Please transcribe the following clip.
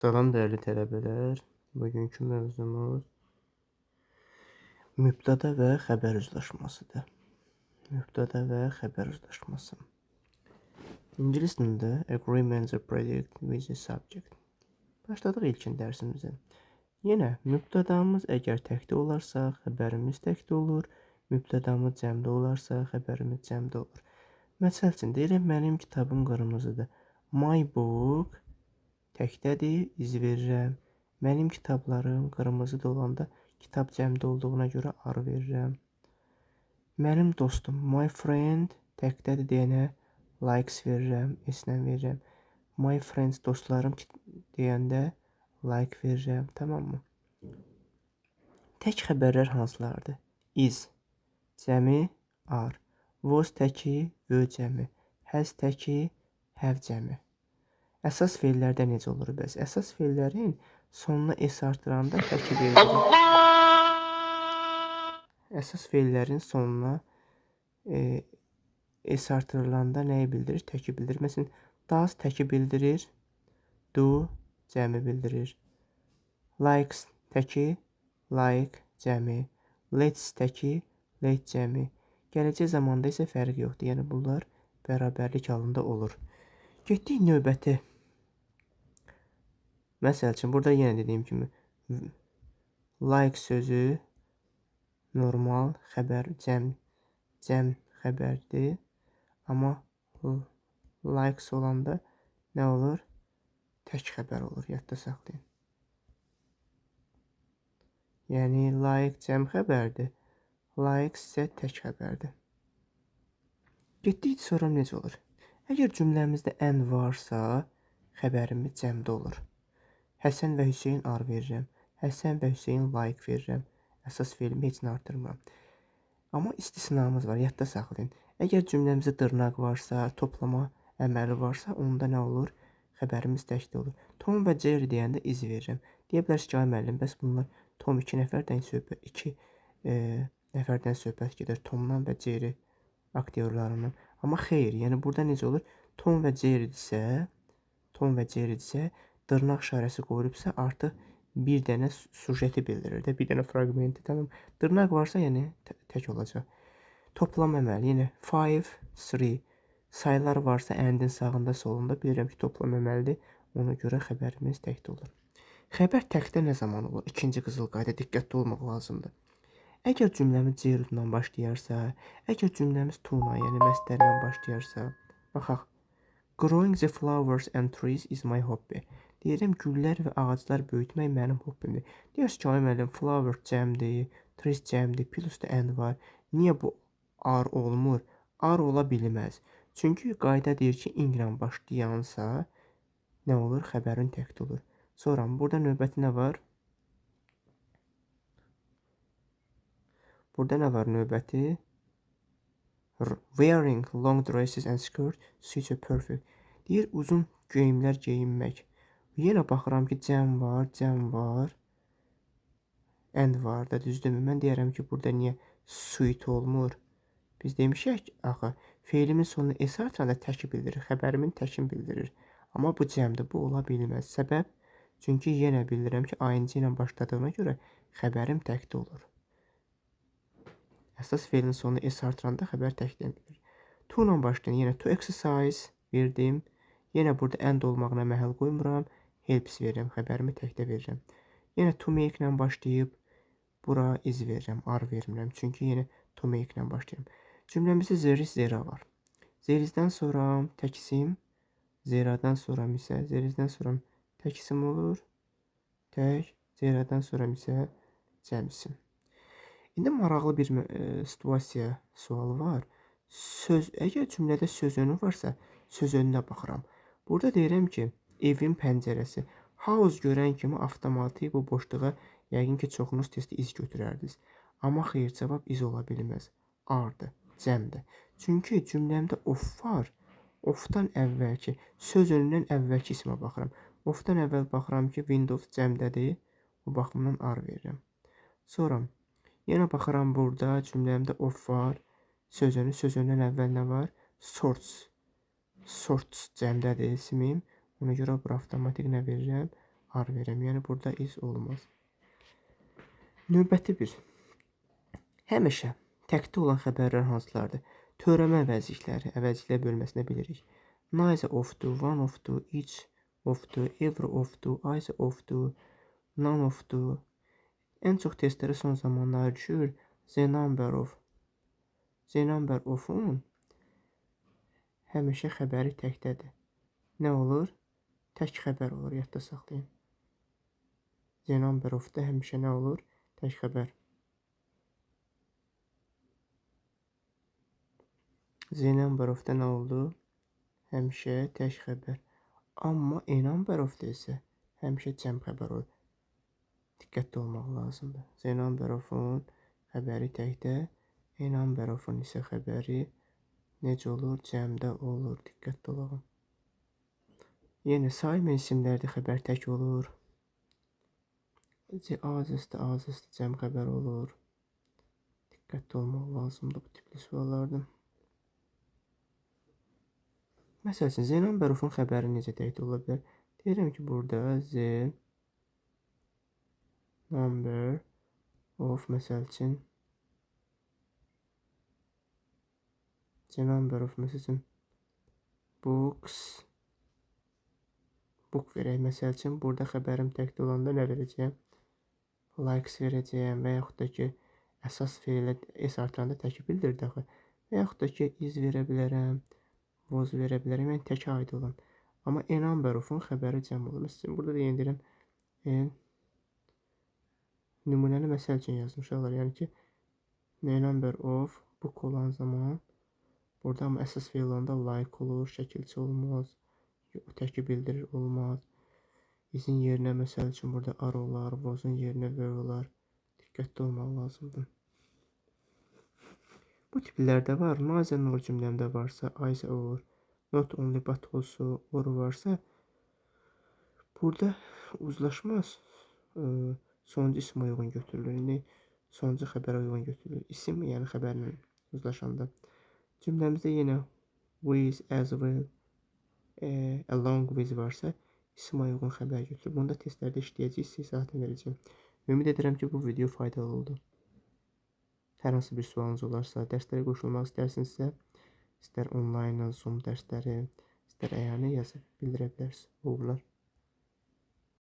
Salam değerli tələbələr. Bugünkü mövzumuz mübtəda və xəbər özlaşmasıdır. Mübtəda və xəbər özlaşması. İngilis dilində agreement or predict with the subject. Başladıq ilkin dərsimizə. Yenə mübtədamız əgər təkdə olarsa, xəbərimiz təkdə olur. Mübtədamız cəmdə olarsa, xəbərimiz cəmdə olur. Məsəl üçün deyirəm, mənim kitabım qırmızıdır. My book təkdədir, iz verirəm. Mənim kitablarım qırmızıda olanda kitab cəmdə olduğuna görə ar verirəm. Mənim dostum, my friend təkdədir deyənə likes verirəm, s-lə verirəm. My friends dostlarım deyəndə like verirəm, tamammı? Tək xəbərlər hansılardır? Is cəmi ar, was təki vö cəmi, has təki have cəmi. Əsas feillərdə necə olur bəs? Əsas feillərin sonuna s artıranda təki bildirir. Əsas feillərin sonuna s artırılanda nəyi bildirir? Təki bildirir. Məsələn, does təki bildirir, do cəmi bildirir. Likes təki, like cəmi. Let's təki, let cəmi. Gələcək zamanda isə fərqi yoxdur. Yəni bunlar bərabərlik halında olur. Getdik növbəti. Məsəl üçün, burada yenə dediyim kimi like sözü normal xəbər, cəm xəbərdir. Amma likes olanda nə olur? Tək xəbər olur, yadda saxlayın. Yəni, like cəm xəbərdir, likes isə tək xəbərdir. Getdik sonra necə olur? Əgər cümləmizdə ən varsa, xəbərimiz cəmdə olur. Həsən və Hüseyin ar verirəm. Həsən və Hüseyin like verirəm. Əsas feilimi heç nə artırmıram. Amma istisnamız var, yadda saxlayın. Əgər cümləmizdə dırnaq varsa, toplama əməli varsa, onda nə olur? Xəbərimiz təkdə olur. Tom və Jerry deyəndə iz verirəm. Deyə bilərsiniz ki, ay müəllim, bəs bunlar Tom 2 nəfərdən söhbət gedir. Tomdan və Jerry aktyorlarından. Amma xeyr, yəni burada necə olur? Tom və Jerry-dirsə, dırnaq işarəsi qoyulubsa, artıq bir dənə sujeti bildirir də, bir dənə fraqmenti, tamam. Dırnaq varsa, yəni tək olacaq. Toplam əməli, yenə 5, 3. Sayılar varsa, əndin sağında, solunda bilirəm ki, toplam əməlidir. Ona görə xəbərimiz təkdə olur. Xəbər təkdə nə zaman olur? İkinci qızıl qayda, diqqətli olmaq lazımdır. Əgər cümləmiz Jerry-dan başlayarsa, əgər cümləmiz to-la, yəni məstərlə başlayarsa, baxaq. Growing the flowers and trees is my hobby. Deyirəm, güllər və ağaclar böyütmək mənim hobbimdir. Deyərsiniz ki, ay müəllim, flower cəmdir, trees cəmdir, plus da and var. Niyə bu ar olmur? Ar ola bilməz. Çünki qayda deyir ki, inglə başlayansa, nə olur? Xəbərin təkdə olur. Sonra, burada növbəti nə var? Burada nə var növbəti? Wearing long dresses and skirts suits you perfect. Deyir, uzun geyimlər geyinmək. Yenə baxıram ki, cəm var, and var da, düzdürmü? Mən deyərəm ki, burada niyə suit olmur? Biz demişək ki, axı, feilimin sonuna s artıranda təki bildirir, xəbərimin təkin bildirir. Amma bu cəmdir, bu ola bilməz. Səbəb? Çünki yenə bildirəm ki, ing ilə başladığına görə xəbərim təkdə olur. Əsas feilin sonuna s artıranda xəbər təkdən bilir. To ilə başlayın, yenə to exercise verdim. Yenə burada and olmağına məhəl qoymuram. Helps verirəm, xəbərimi təkdə verirəm. Yenə to make ilə başlayıb, bura iz verirəm, ar vermirəm. Çünki yenə to make ilə başlayıram. Cümləmizdə there is, zera var. There is-dən sonra təkisim, zeradan sonra isə, there-dən sonra təkisim olur. Tək, zeradan sonra isə cəmisim. İndi maraqlı bir situasiya sualı var. Əgər cümlədə söz önü varsa, söz önünə baxıram. Burada deyirəm ki, evin pəncərəsi. House görən kimi avtomatik bu boşluğa yəqin ki, çoxunuz tezdə iz götürərdiniz. Amma xeyr, cavab iz ola bilməz. Ardır, cəmdir. Çünki cümləmdə of var. Ofdan əvvəlki, söz önündən əvvəlki ismə baxıram. Ofdan əvvəl baxıram ki, Windows cəmdədir. Bu baxımdan ar verirəm. Sonra, yenə baxıram burada, cümləmdə of var. Söz önündən əvvəl nə var? Sorts cəmdədir ismim. Ona görə bura avtomatik nə verirəm? ar verəm. Yəni burada is olmaz. Növbəti bir. Həmişə təkdə olan xəbərlər hansılardır? Törəmə əvəzlikləri, əvəzliklər bölməsində bilirik. Neither of to, one of to, each of to, every of to, either of to, none of to. Ən çox testləri son zamanlar düşür. The number of. The number of-un həmişə xəbəri təkdədir. Nə olur? Tək xəbər olur, yadda saxlayın. The number of-da həmişə nə olur? Tək xəbər. The number of-da nə oldu? Həmişə tək xəbər. Amma a number of-da isə həmişə cəm xəbər olur. Diqqətli olmaq lazımdır. The number of-un xəbəri təkdə, a number of-un isə xəbəri necə olur? Cəmdə olur. Diqqətli olun. Yenə saymı isimlərdə xəbər tək olur. The others cəm xəbər olur. Diqqətli olmaq lazımdır bu tipli suallarda. Məsəl üçün, the number of-un xəbəri necə təkdə ola bilər? Deyirəm ki, burada the number of, məsəl üçün, the number of, məsəl üçün, books, book verək, məsəl üçün, burada xəbərim təkdə olanda nə verəcəyəm? Likes verəcəyəm və yaxud da ki, əsas feilə s artıranda təki bildirdi axı. Və yaxud da ki, is verə bilərəm, was verə bilərəm, yəni təkə aid olan. Amma a number of-un xəbəri cəm olur. Məsələn, burada da yenə deyirəm, nümunəni məsəl üçün yazmışlar. Yəni ki, a number of book olan zaman burada amma əsas feil olanda like olur, şəkilçi olmaz, təki bildirir olmaz. İzin yerinə məsəl üçün burada are olar, was'un yerinə were olar. Diqqətli olmaq lazımdır. Bu tiplər də var. Neither nor cümləmdə varsa, either or, not only but also or varsa, burada uzlaşmaz sonuncu ismə uyğun götürülür. İndi sonuncu xəbərə uyğun götürülür. İsim, yəni xəbərlə uzlaşanda. Cümləmizdə yenə with, as well, along with varsa, ismə uyğun xəbər götürülür. Bunda testlərdə işləyəcək, sizə izahatını verəcəm. Ümid edirəm ki, bu video faydalı oldu. Hər hansı bir sualınız olarsa, dərslərə qoşulmaq istərsinizsə, istər onlayn, Zoom dərsləri, istər əyani yazıb bildirə bilərsiniz. Uğurlar.